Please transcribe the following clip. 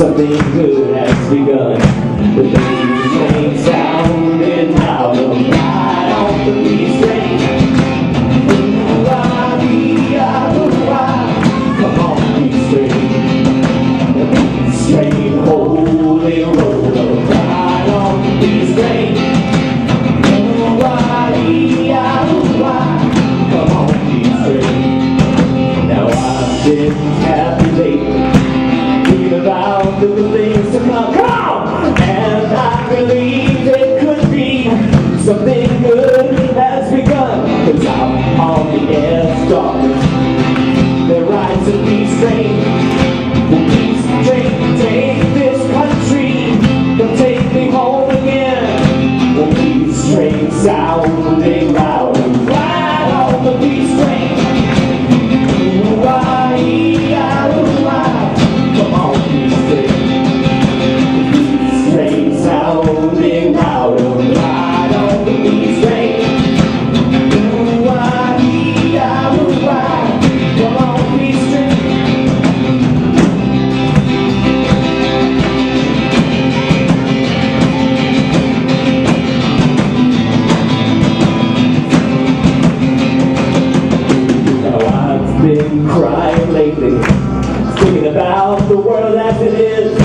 something good has begun. The bass train sounding loud and right on the beat train. Come on, beat train. The beat train, holy roller, right on the beat train. Come on, beat train. Now I've been happy lately, thinking about the good things to come. And I believe it could be something good has begun. 'Cause out on the air stalkers, there rides a peace train. Will peace train take this country? They'll take me home again. Will peace train sounding loud and right on the peace train? Come on, peace train. Peace train sounding loud and right on the peace train. Come on, peace train. Now I've been crying lately, thinking about the world as it is.